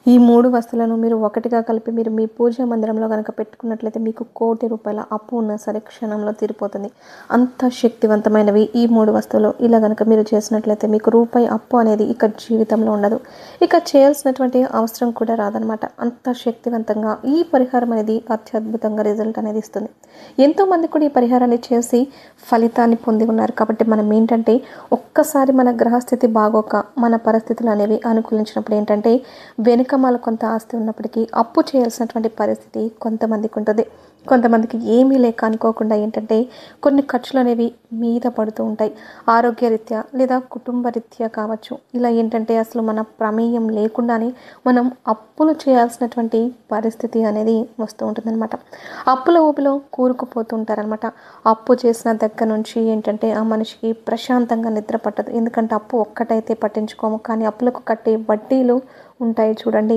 ఈ 3 వస్తువులను మీరు ఒకటిగా కలిపి మీరు మీ పూజా మందిరంలో గనక పెట్టుకున్నట్లయితే మీకు ₹1,00,00,000 అప్పు ఉన్నా సరే క్షణంలో తీరిపోతుంది. అంత శక్తివంతమైనవి ఈ 3 వస్తువులు. ఇలా గనక మీరు చేసినట్లయితే మీకు రూపాయి అప్పు అనేది ఇక జీవితంలో ఉండదు. ఇక చేయాల్సినటువంటి అవసరం కూడా రాదనమాట. అంత శక్తివంతంగా ఈ పరిహారం అనేది అత్యద్భుతంగా రిజల్ట్ అనేది ఇస్తుంది. ఎంతోమంది కూడా ఈ పరిహారాన్ని చేసి ఫలితాన్ని పొంది ఉన్నారు. కాబట్టి మనం ఏంటంటే ఒక్కసారి మన గ్రహస్థితి బాగోక మన పరిస్థితులు అనేవి అనుకూలించినప్పుడు ఏంటంటే వెనుకమాల కొంత ఆస్తి ఉన్నప్పటికీ అప్పు చేయాల్సినటువంటి పరిస్థితి కొంతమందికి ఉంటుంది. కొంతమందికి ఏమీ లేక అనుకోకుండా ఏంటంటే కొన్ని ఖర్చులు అనేవి మీద పడుతూ ఉంటాయి. ఆరోగ్యరీత్యా లేదా కుటుంబ రీత్యా కావచ్చు. ఇలా ఏంటంటే అసలు మన ప్రమేయం లేకుండానే మనం అప్పులు చేయాల్సినటువంటి పరిస్థితి అనేది వస్తూ ఉంటుందన్నమాట. అప్పుల ఊపిలో కూరుకుపోతూ ఉంటారనమాట. అప్పు చేసిన దగ్గర నుంచి ఏంటంటే ఆ మనిషికి ప్రశాంతంగా నిద్ర పట్టదు. ఎందుకంటే అప్పు ఒక్కటైతే పట్టించుకోము, కానీ అప్పులకు కట్టే వడ్డీలు ఉంటాయి చూడండి.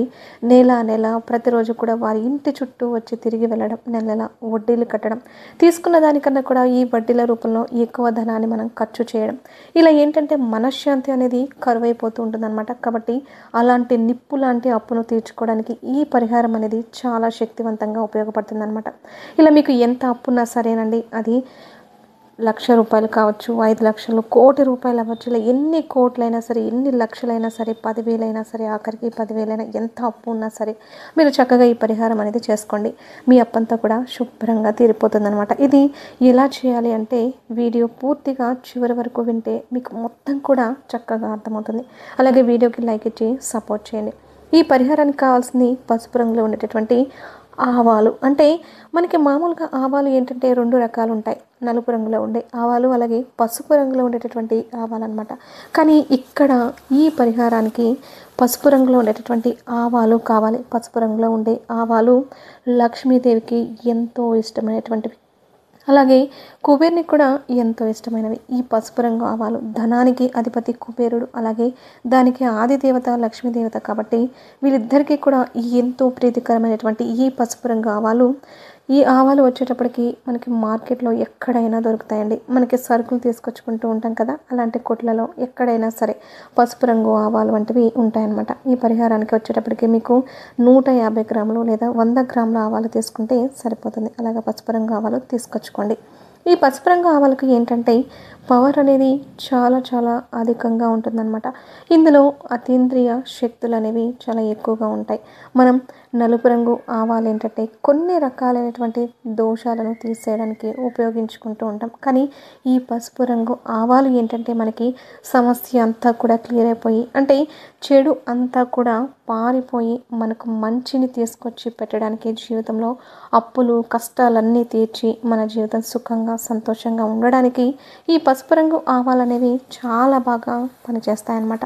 నెల ప్రతిరోజు కూడా వారి ఇంటి చుట్టూ వచ్చి తిరిగి వెళ్ళడం, నెల వడ్డీలు కట్టడం, తీసుకున్న దానికన్నా కూడా ఈ వడ్డీల రూపంలో ఎక్కువ ధనాన్ని మనం ఖర్చు చేయడం, ఇలా ఏంటంటే మనశ్శాంతి అనేది కరువైపోతూ ఉంటుందన్నమాట. కాబట్టి అలాంటి నిప్పు లాంటి అప్పును తీర్చుకోవడానికి ఈ పరిహారం అనేది చాలా శక్తివంతంగా ఉపయోగపడుతుందన్నమాట. ఇలా మీకు ఎంత అప్పున్నా సరేనండి, అది ₹1,00,000 కావచ్చు, 5,00,000, ₹1,00,00,000 అవ్వచ్చు. ఇలా ఎన్ని కోట్లైనా సరే, ఎన్ని లక్షలైనా సరే, 10,000 అయినా సరే, ఆఖరికి 10,000 ఎంత అప్పు ఉన్నా సరే మీరు చక్కగా ఈ పరిహారం అనేది చేసుకోండి. మీ అప్పంతా కూడా శుభ్రంగా తీరిపోతుందనమాట. ఇది ఎలా చేయాలి అంటే వీడియో పూర్తిగా చివరి వరకు వింటే మీకు మొత్తం కూడా చక్కగా అర్థమవుతుంది. అలాగే వీడియోకి లైక్ ఇచ్చి సపోర్ట్ చేయండి. ఈ పరిహారానికి కావాల్సింది పసుపు రంగులో ఉండేటటువంటి ఆవాలు. అంటే మనకి మామూలుగా ఆవాలు ఏంటంటే 2 రకాలు ఉంటాయి. నలుపు రంగులో ఉండే ఆవాలు, అలాగే పసుపు రంగులో ఉండేటటువంటి ఆవాలు అనమాట. కానీ ఇక్కడ ఈ పరిహారానికి పసుపు రంగులో ఉండేటటువంటి ఆవాలు కావాలి. పసుపు రంగులో ఉండే ఆవాలు లక్ష్మీదేవికి ఎంతో ఇష్టమైనటువంటివి. అలాగే కుబేరునికి కూడా ఎంతో ఇష్టమైనవి ఈ పసుపు రంగు ఆవాలు. ధనానికి అధిపతి కుబేరుడు, అలాగే దానికి ఆది దేవత లక్ష్మీదేవత. కాబట్టి వీళ్ళిద్దరికీ కూడా ఎంతో ప్రీతికరమైనటువంటి ఈ పసుపు రంగు ఆవాలు. ఈ ఆవాలు వచ్చేటప్పటికి మనకి మార్కెట్లో ఎక్కడైనా దొరుకుతాయండి. మనకి సరుకులు తీసుకొచ్చుకుంటూ ఉంటాం కదా, అలాంటి కొట్లలో ఎక్కడైనా సరే పసుపు రంగు ఆవాలు వంటివి ఉంటాయన్నమాట. ఈ పరిహారానికి వచ్చేటప్పటికి మీకు 150 గ్రాములు లేదా 100 గ్రాముల ఆవాలు తీసుకుంటే సరిపోతుంది. అలాగే పసుపు రంగు ఆవాలు తీసుకొచ్చుకోండి. ఈ పసుపు రంగు ఆవాలకు ఏంటంటే పవర్ అనేది చాలా చాలా అధికంగా ఉంటుందన్నమాట. ఇందులో అతీంద్రియ శక్తులు అనేవి చాలా ఎక్కువగా ఉంటాయి. మనం నలుపు రంగు ఆవాలు ఏంటంటే కొన్ని రకాలైనటువంటి దోషాలను తీసేయడానికి ఉపయోగించుకుంటూ ఉంటాం. కానీ ఈ పసుపు రంగు ఆవాలు ఏంటంటే మనకి సమస్య అంతా కూడా క్లియర్ అయిపోయి, అంటే చెడు అంతా కూడా పారిపోయి మనకు మంచిని తీసుకొచ్చి పెట్టడానికి, జీవితంలో అప్పులు కష్టాలన్నీ తీర్చి మన జీవితం సుఖంగా సంతోషంగా ఉండడానికి ఈ పసుపు రంగు ఆవాలు అనేవి చాలా బాగా పనిచేస్తాయన్నమాట.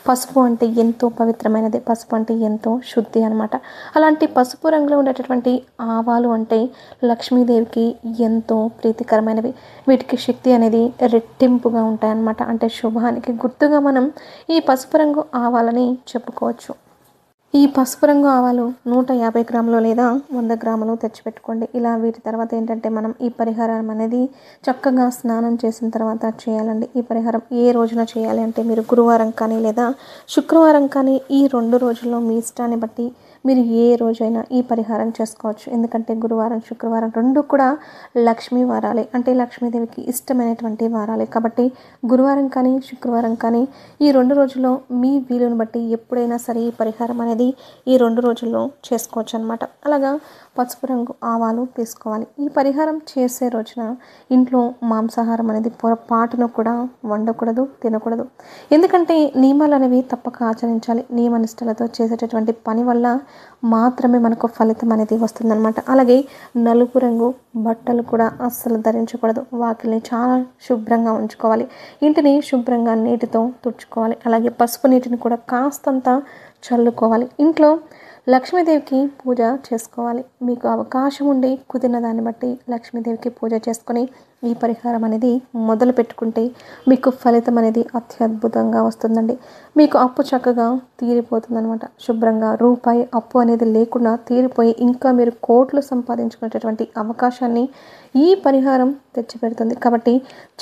పసుపు అంటే ఎంతో పవిత్రమైనది. పసుపు అంటే ఎంతో శుద్ధి అనమాట. అలాంటి పసుపు రంగులో ఉండేటటువంటి ఆవాలు అంటే లక్ష్మీదేవికి ఎంతో ప్రీతికరమైనవి. వీటికి శక్తి అనేది రెట్టింపుగా ఉంటాయన్నమాట. అంటే శుభానికి గుర్తుగా మనం ఈ పసుపు రంగు ఆవాలని చెప్పుకోవచ్చు. ఈ పసుపు రంగు ఆవాలు 150 గ్రాములు లేదా 100 గ్రాములు తెచ్చిపెట్టుకోండి. ఇలా వీటి తర్వాత ఏంటంటే మనం ఈ పరిహారం అనేది చక్కగా స్నానం చేసిన తర్వాత చేయాలండి. ఈ పరిహారం ఏ రోజున చేయాలి అంటే మీరు గురువారం కానీ లేదా శుక్రవారం కానీ, ఈ 2 రోజుల్లో మీ ఇష్టాన్ని బట్టి మీరు ఏ రోజైనా ఈ పరిహారం చేసుకోవచ్చు. ఎందుకంటే గురువారం శుక్రవారం 2 కూడా లక్ష్మీ వారాలే, అంటే లక్ష్మీదేవికి ఇష్టమైనటువంటి వారాలే. కాబట్టి గురువారం కానీ శుక్రవారం కానీ ఈ 2 రోజుల్లో మీ వీలుని బట్టి ఎప్పుడైనా సరే ఈ పరిహారం అనేది ఈ 2 రోజుల్లో చేసుకోవచ్చు అనమాట. అలాగా పసుపు రంగు ఆవాలు తీసుకోవాలి. ఈ పరిహారం చేసే రోజున ఇంట్లో మాంసాహారం అనేది పొరపాటును కూడా వండకూడదు, తినకూడదు. ఎందుకంటే నియమాలు అనేవి తప్పక ఆచరించాలి. నియమ నిష్టలతో చేసేటటువంటి పని వల్ల మాత్రమే మనకు ఫలితం అనేది వస్తుందన్నమాట. అలాగే నలుపు రంగు బట్టలు కూడా అస్సలు ధరించకూడదు. వాకిల్ని చాలా శుభ్రంగా ఉంచుకోవాలి. ఇంటిని శుభ్రంగా నీటితో తుడుచుకోవాలి. అలాగే పసుపు నీటిని కూడా కాస్తంత చల్లుకోవాలి. ఇంట్లో లక్ష్మీదేవికి పూజ చేసుకోవాలి. మీకు అవకాశం ఉండి కుదిరిన దాన్ని బట్టి లక్ష్మీదేవికి పూజ చేసుకొని ఈ పరిహారం అనేది మొదలు పెట్టుకుంటే మీకు ఫలితం అనేది అత్యద్భుతంగా వస్తుందండి. మీకు అప్పు చక్కగా తీరిపోతుందనమాట. శుభ్రంగా రూపాయి అప్పు అనేది లేకుండా తీరిపోయి ఇంకా మీరు కోట్లు సంపాదించుకునేటటువంటి అవకాశాన్ని ఈ పరిహారం తెచ్చిపెడుతుంది. కాబట్టి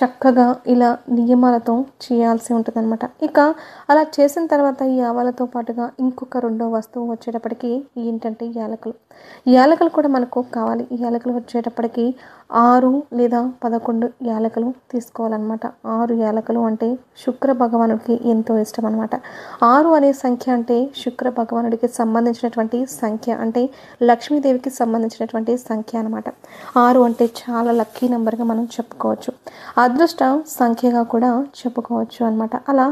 చక్కగా ఇలా నియమాలతో చేయాల్సి ఉంటుందన్నమాట. ఇక అలా చేసిన తర్వాత ఈ ఆవాలతో పాటుగా ఇంకొక రెండో వస్తువు వచ్చేటప్పటికి ఏంటంటే యాలకులు. యాలకులు కూడా మనకు కావాలి. ఈ యాలకులు వచ్చేటప్పటికి 6 లేదా 11 యాలకులు తీసుకోవాలన్నమాట. 6 యాలకులు అంటే శుక్ర భగవానుడికి ఎంతో ఇష్టం అనమాట. 6 అనే సంఖ్య అంటే శుక్ర భగవానుడికి సంబంధించినటువంటి సంఖ్య, అంటే లక్ష్మీదేవికి సంబంధించినటువంటి సంఖ్య అనమాట. 6 అంటే చాలా లక్కీ నెంబర్గా మనం చెప్పుకోవచ్చు. అదృష్ట సంఖ్యగా కూడా చెప్పుకోవచ్చు అనమాట. అలా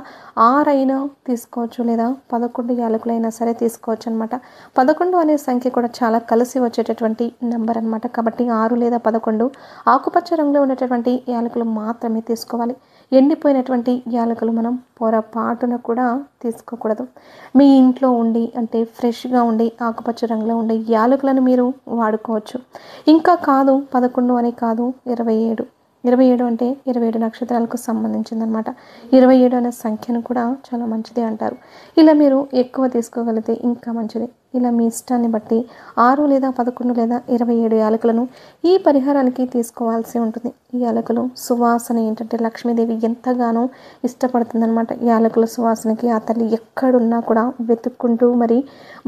6 అయినా తీసుకోవచ్చు లేదా 11 యాలకులైనా సరే తీసుకోవచ్చు అనమాట. 11 అనే సంఖ్య కూడా చాలా కలిసి వచ్చేటటువంటి నెంబర్ అనమాట. కాబట్టి 6 లేదా 11 ఆకుపచ్చ రంగులో ఉన్నటువంటి యాలకులు మాత్రమే తీసుకోవాలి. ఎండిపోయినటువంటి యాలకులు మనం పొరపాటున కూడా తీసుకోకూడదు. మీ ఇంట్లో ఉండి అంటే ఫ్రెష్గా ఉండి ఆకుపచ్చ రంగులో ఉండే యాలకులను మీరు వాడుకోవచ్చు. ఇంకా కాదు 11 అని కాదు, 27 అంటే 27 నక్షత్రాలకు సంబంధించిందనమాట. 27 అనే సంఖ్యను కూడా చాలా మంచిది అంటారు. ఇలా మీరు ఎక్కువ తీసుకోగలిగితే ఇంకా మంచిది. ఇలా మీ ఇష్టాన్ని బట్టి 6 లేదా 11 లేదా 27 యాలకులను ఈ పరిహారానికి తీసుకోవాల్సి ఉంటుంది. ఈ యాలకులు సువాసన ఏంటంటే లక్ష్మీదేవి ఎంతగానో ఇష్టపడుతుందన్నమాట. యాలకుల సువాసనకి ఆ తల్లి ఎక్కడున్నా కూడా వెతుక్కుంటూ మరి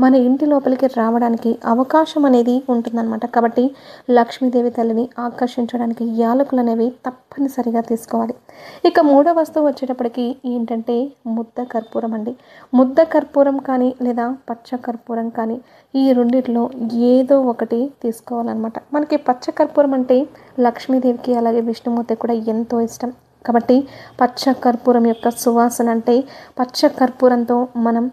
మన ఇంటి లోపలికి రావడానికి అవకాశం అనేది ఉంటుందన్నమాట. కాబట్టి లక్ష్మీదేవి తల్లిని ఆకర్షించడానికి యాలకులు అనేవి తప్పనిసరిగా తీసుకోవాలి. ఇక మూడో వస్తువు వచ్చేటప్పటికి ఏంటంటే ముద్ద కర్పూరం అండి. ముద్ద కర్పూరం కానీ లేదా పచ్చ కర్పూరం కానీ ఈ రెండిట్లో ఏదో ఒకటి తీసుకోవాలన్నమాట. మనకి పచ్చ కర్పూరం అంటే లక్ష్మీదేవికి అలాగే విష్ణుమూర్తి కూడా ఎంతో ఇష్టం. కాబట్టి పచ్చ కర్పూరం యొక్క సువాసన అంటే పచ్చ కర్పూరంతో మనం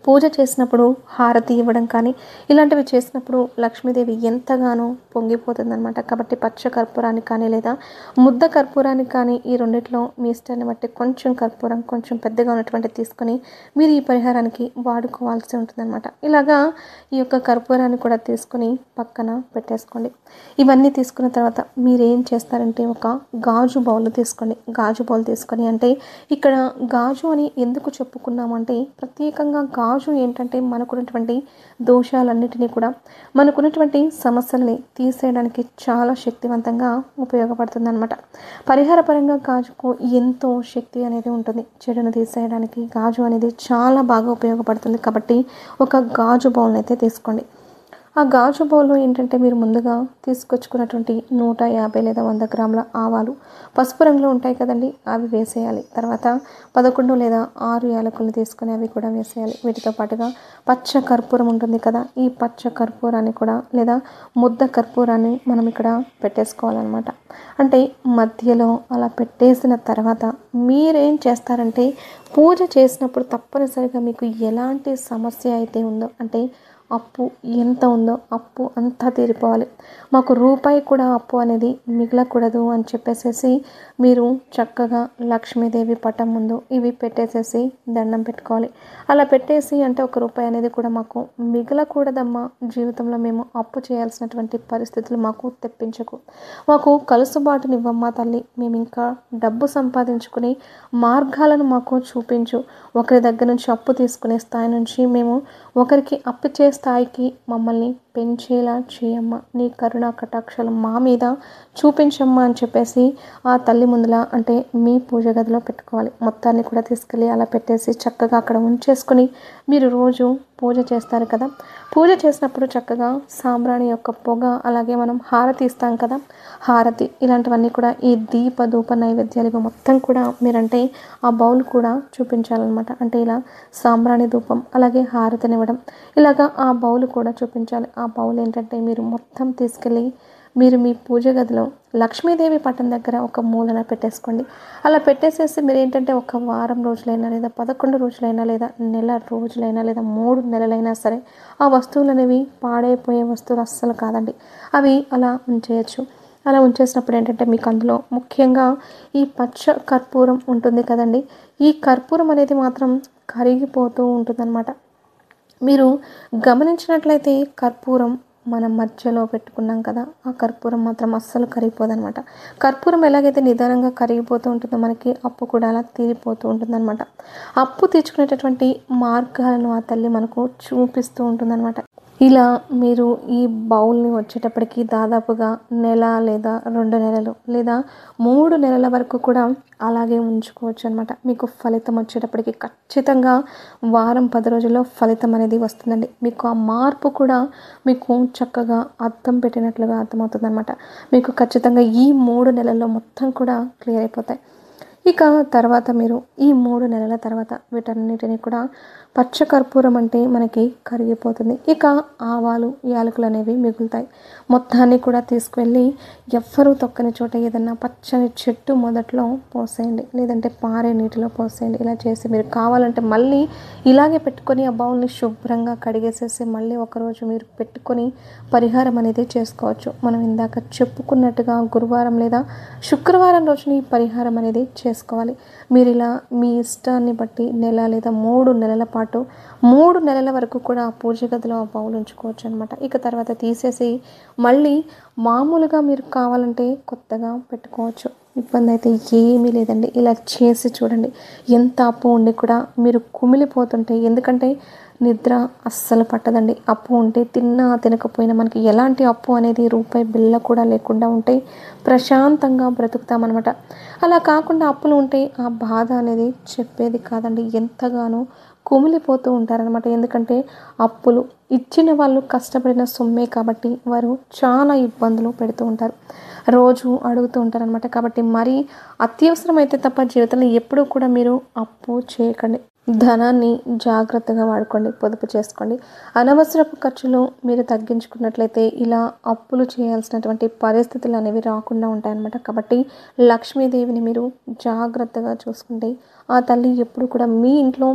పూజ చేసినప్పుడు హారతి ఇవ్వడం కానీ ఇలాంటివి చేసినప్పుడు లక్ష్మీదేవి ఎంతగానో పొంగిపోతుందన్నమాట. కాబట్టి పచ్చ కర్పూరాన్ని కానీ లేదా ముద్ద కర్పూరాన్ని కానీ ఈ రెండిట్లో మీ ఇష్టాన్ని బట్టి కొంచెం కర్పూరం కొంచెం పెద్దగా ఉన్నటువంటి తీసుకొని మీరు ఈ పరిహారానికి వాడుకోవాల్సి ఉంటుందన్నమాట. ఇలాగా ఈ యొక్క కర్పూరాన్ని కూడా తీసుకొని పక్కన పెట్టేసుకోండి. ఇవన్నీ తీసుకున్న తర్వాత మీరేం చేస్తారంటే ఒక గాజు బౌల్ తీసుకోండి. గాజు బౌల్ తీసుకొని అంటే ఇక్కడ గాజు అని ఎందుకు చెప్పుకున్నామంటే ప్రత్యేకంగా గాజు ఏంటంటే మనకున్నటువంటి దోషాలన్నిటినీ కూడా మనకున్నటువంటి సమస్యల్ని తీసేయడానికి చాలా శక్తివంతంగా ఉపయోగపడుతుంది అనమాట. పరిహారపరంగా గాజుకు ఎంతో శక్తి అనేది ఉంటుంది. చెడును తీసేయడానికి గాజు అనేది చాలా బాగా ఉపయోగపడుతుంది. కాబట్టి ఒక గాజు బౌల్ని అయితే తీసుకోండి. ఆ గాజు బౌల్లో ఏంటంటే మీరు ముందుగా తీసుకొచ్చుకున్నటువంటి 150 లేదా 100 గ్రాముల ఆవాలు పసుపు రంగులో ఉంటాయి కదండి, అవి వేసేయాలి. తర్వాత 11 లేదా 6 యాలకులను తీసుకొని అవి కూడా వేసేయాలి. వీటితో పాటుగా పచ్చ కర్పూరం ఉంటుంది కదా, ఈ పచ్చ కర్పూరాన్ని కూడా లేదా ముద్ద కర్పూరాన్ని మనం ఇక్కడ పెట్టేసుకోవాలన్నమాట. అంటే మధ్యలో అలా పెట్టేసిన తర్వాత మీరేం చేస్తారంటే పూజ చేసినప్పుడు తప్పనిసరిగా మీకు ఎలాంటి సమస్య అయితే ఉందో అంటే అప్పు ఎంత ఉందో అప్పు అంతా తీరిపోవాలి, మాకు రూపాయి కూడా అప్పు అనేది మిగలకూడదు అని చెప్పేసేసి మీరు చక్కగా లక్ష్మీదేవి పటం ముందు ఇవి పెట్టేసేసి దండం పెట్టుకోవాలి. అలా పెట్టేసి అంటే ఒక రూపాయి అనేది కూడా మాకు మిగలకూడదమ్మా, జీవితంలో మేము అప్పు చేయాల్సినటువంటి పరిస్థితులు మాకు తెప్పించకు, మాకు కలుసుబాటునివ్వమ్మా తల్లి, మేము ఇంకా డబ్బు సంపాదించుకుని మార్గాలను మాకు చూపించు, ఒకరి దగ్గర నుంచి అప్పు తీసుకునే స్థాయి నుంచి మేము ఒకరికి అప్పిచ్చే స్థాయికి మమ్మల్ని పెంచేలా చేయమ్మా, నీ కరుణా కటాక్షాలు మా మీద చూపించమ్మా అని చెప్పేసి ఆ తల్లి ముందులా అంటే మీ పూజ గదిలో పెట్టుకోవాలి. మొత్తాన్ని కూడా తీసుకెళ్ళి అలా పెట్టేసి చక్కగా అక్కడ ఉంచేసుకొని మీరు రోజు పూజ చేస్తారు కదా, పూజ చేసినప్పుడు చక్కగా సాంబ్రాణి యొక్క పొగ అలాగే మనం హారతి ఇస్తాం కదా, హారతి ఇలాంటివన్నీ కూడా ఈ దీప ధూప నైవేద్యాలు మొత్తం కూడా మీరంటే ఆ బౌల్ కూడా చూపించాలన్నమాట. అంటే ఇలా సాంబ్రాణి ధూపం అలాగే హారతినివ్వడం ఇలాగా ఆ బౌల్ కూడా చూపించాలి. ఆ బౌల్ ఏంటంటే మీరు మొత్తం తీసుకెళ్ళి మీరు మీ పూజ గదిలో లక్ష్మీదేవి పటం దగ్గర ఒక మూలన పెట్టేసుకోండి. అలా పెట్టేసేసి మీరు ఏంటంటే ఒక వారం రోజులైనా లేదా 11 రోజులైనా లేదా నెల రోజులైనా లేదా 3 నెలలైనా సరే ఆ వస్తువులు అనేవి పాడైపోయే వస్తువులు అస్సలు కాదండి, అవి అలా ఉంచేయచ్చు. అలా ఉంచేసినప్పుడు ఏంటంటే మీకు అందులో ముఖ్యంగా ఈ పచ్చ కర్పూరం ఉంటుంది కదండి, ఈ కర్పూరం అనేది మాత్రం కరిగిపోతూ ఉంటుందన్నమాట. మీరు గమనించినట్లయితే కర్పూరం మనం మధ్యలో పెట్టుకున్నాం కదా, ఆ కర్పూరం మాత్రం అస్సలు కరిగిపోదనమాట. కర్పూరం ఎలాగైతే నిదానంగా కరిగిపోతూ ఉంటుందో మనకి అప్పు కూడా అలా తీరిపోతూ ఉంటుందన్నమాట. అప్పు తీర్చుకునేటటువంటి మార్గాలను ఆ తల్లి మనకు చూపిస్తూ ఉంటుందన్నమాట. ఇలా మీరు ఈ బౌల్ని వచ్చేటప్పటికి దాదాపుగా నెల లేదా 2 నెలలు లేదా 3 నెలల వరకు కూడా అలాగే ఉంచుకోవచ్చు అనమాట. మీకు ఫలితం వచ్చేటప్పటికి ఖచ్చితంగా వారం 10 రోజుల్లో ఫలితం అనేది వస్తుందండి. మీకు ఆ మార్పు కూడా మీకు చక్కగా అద్దం పెట్టినట్లుగా అర్థమవుతుంది అనమాట. మీకు ఖచ్చితంగా ఈ 3 నెలల్లో మొత్తం కూడా క్లియర్ అయిపోతాయి. ఇక తర్వాత మీరు ఈ 3 నెలల తర్వాత వీటన్నిటిని కూడా పచ్చకర్పూరం అంటే మనకి కరిగిపోతుంది. ఇక ఆవాలు, యాలకులు అనేవి మిగులుతాయి. మొత్తాన్ని కూడా తీసుకువెళ్ళి ఎవ్వరూ తొక్కని చోట ఏదన్నా పచ్చని చెట్టు మొదట్లో పోసేయండి, లేదంటే పారే నీటిలో పోసేయండి. ఇలా చేసి మీరు కావాలంటే మళ్ళీ ఇలాగే పెట్టుకొని ఆ బౌల్ని శుభ్రంగా కడిగేసేసి మళ్ళీ ఒకరోజు మీరు పెట్టుకొని పరిహారం అనేది చేసుకోవచ్చు. మనం ఇందాక చెప్పుకున్నట్టుగా గురువారం లేదా శుక్రవారం రోజున ఈ పరిహారం అనేది చేసుకోవాలి. మీరు ఇలా మీ ఇష్టాన్ని బట్టి నెల లేదా 3 నెలల పాటు 3 నెలల వరకు కూడా ఆ పూజ గదిలో ఆ బౌల్ ఉంచుకోవచ్చు అనమాట. ఇక తర్వాత తీసేసి మళ్ళీ మామూలుగా మీరు కావాలంటే కొత్తగా పెట్టుకోవచ్చు. ఇబ్బంది అయితే ఏమీ లేదండి. ఇలా చేసి చూడండి. ఎంత అప్పు ఉండి కూడా మీరు కుమిలిపోతుంటే, ఎందుకంటే నిద్ర అస్సలు పట్టదండి. అప్పు ఉంటే తిన్నా తినకపోయినా మనకి ఎలాంటి అప్పు అనేది రూపాయి బిళ్ళ కూడా లేకుండా ఉంటే ప్రశాంతంగా బ్రతుకుతామన్నమాట. అలా కాకుండా అప్పులు ఉంటే ఆ బాధ అనేది చెప్పేది కాదండి. ఎంతగానో కుమిలిపోతూ ఉంటారనమాట. ఎందుకంటే అప్పులు ఇచ్చిన వాళ్ళు కష్టపడిన సొమ్మే కాబట్టి వారు చాలా ఇబ్బందులు పెడుతూ ఉంటారు, రోజు అడుగుతూ ఉంటారనమాట. కాబట్టి మరీ అత్యవసరమైతే తప్ప జీవితంలో ఎప్పుడూ కూడా మీరు అప్పు చేయకండి. ధనాన్ని జాగ్రత్తగా వాడుకోండి, పొదుపు చేసుకోండి. అనవసరపు ఖర్చులు మీరు తగ్గించుకున్నట్లయితే ఇలా అప్పులు చేయాల్సినటువంటి పరిస్థితులు అనేవి రాకుండా ఉంటాయన్నమాట. కాబట్టి లక్ష్మీదేవిని మీరు జాగ్రత్తగా చూసుకుంటే ఆ తల్లి ఎప్పుడు కూడా మీ ఇంట్లో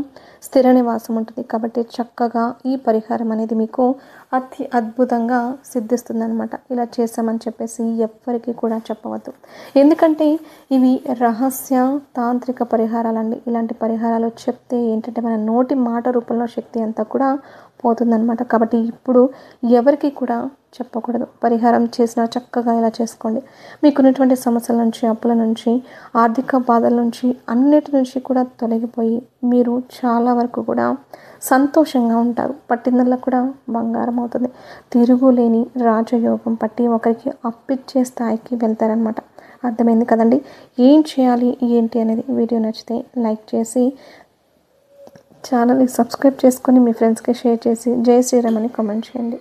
స్థిర నివాసం ఉంటుంది. కాబట్టి చక్కగా ఈ పరిహారం అనేది మీకు అతి అద్భుతంగా సిద్ధిస్తుందన్నమాట. ఇలా చేసామని చెప్పేసి ఎవ్వరికీ కూడా చెప్పవద్దు. ఎందుకంటే ఇవి రహస్య తాంత్రిక పరిహారాలండి. ఇలాంటి పరిహారాలు చెప్తే ఏంటంటే మన నోటి మాట రూపంలో శక్తి అంతా కూడా పోతుందన్నమాట. కాబట్టి ఇప్పుడు ఎవరికి కూడా చెప్పకూడదు. పరిహారం చేసినా చక్కగా ఇలా చేసుకోండి. మీకున్నటువంటి సమస్యల నుంచి, అప్పుల నుంచి, ఆర్థిక బాధల నుంచి, అన్నిటి నుంచి కూడా తొలగిపోయి మీరు చాలా వరకు కూడా సంతోషంగా ఉంటారు. పట్టిందల్లా కూడా బంగారం అవుతుంది. తిరుగులేని రాజయోగం పట్టి ఒకరికి అప్పిచ్చే స్థాయికి వెళ్తారనమాట. అర్థమైంది కదండి. ఏం చేయాలి ఏంటి అనేది వీడియో నచ్చితే లైక్ చేసి ఛానల్ని సబ్స్క్రైబ్ చేసుకొని మీ ఫ్రెండ్స్కి షేర్ చేసి జై శ్రీరామ్ అని కామెంట్ చేయండి.